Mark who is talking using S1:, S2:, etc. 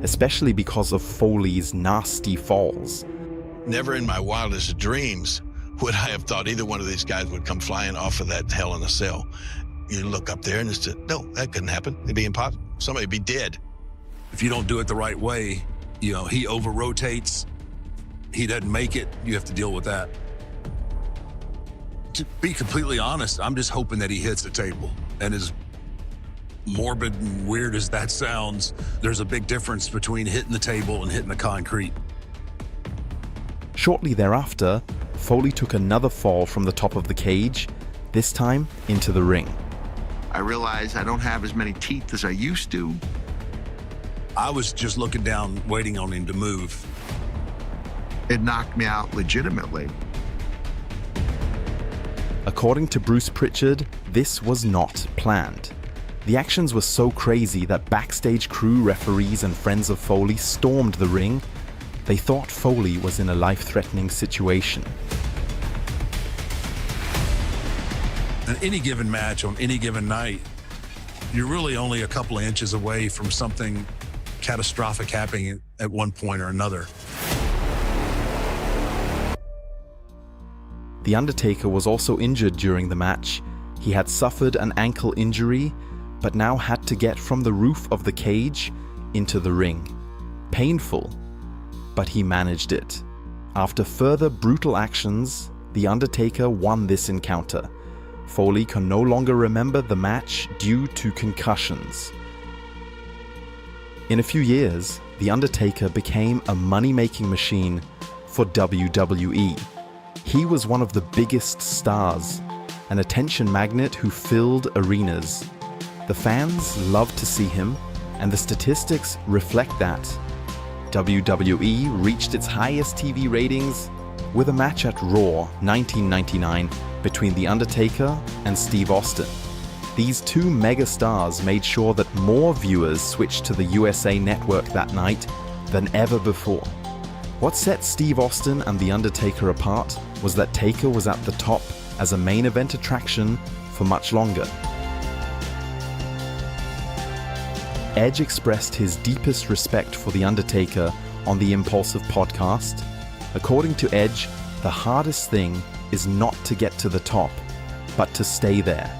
S1: especially because of Foley's nasty falls.
S2: Never in my wildest dreams would I have thought either one of these guys would come flying off of that Hell in a Cell. You look up there and it's just, no, that couldn't happen. It'd be impossible. Somebody would be dead.
S3: If you don't do it the right way, he over-rotates, he doesn't make it, you have to deal with that. To be completely honest, I'm just hoping that he hits the table. And as morbid and weird as that sounds, there's a big difference between hitting the table and hitting the concrete.
S1: Shortly thereafter, Foley took another fall from the top of the cage, this time into the ring.
S4: I realize I don't have as many teeth as I used to.
S3: I was just looking down, waiting on him to move.
S4: It knocked me out legitimately.
S1: According to Bruce Pritchard, this was not planned. The actions were so crazy that backstage crew, referees, and friends of Foley stormed the ring. They thought Foley was in a life-threatening situation.
S3: In any given match, on any given night, you're really only a couple of inches away from something catastrophic happening at one point or another.
S1: The Undertaker was also injured during the match. He had suffered an ankle injury, but now had to get from the roof of the cage into the ring. Painful, but he managed it. After further brutal actions, The Undertaker won this encounter. Foley can no longer remember the match due to concussions. In a few years, The Undertaker became a money-making machine for WWE. He was one of the biggest stars, an attention magnet who filled arenas. The fans loved to see him, and the statistics reflect that. WWE reached its highest TV ratings with a match at Raw 1999 between The Undertaker and Steve Austin. These two megastars made sure that more viewers switched to the USA Network that night than ever before. What set Steve Austin and The Undertaker apart was that Taker was at the top as a main event attraction for much longer. Edge expressed his deepest respect for The Undertaker on the Impulsive podcast. According to Edge, the hardest thing is not to get to the top, but to stay there.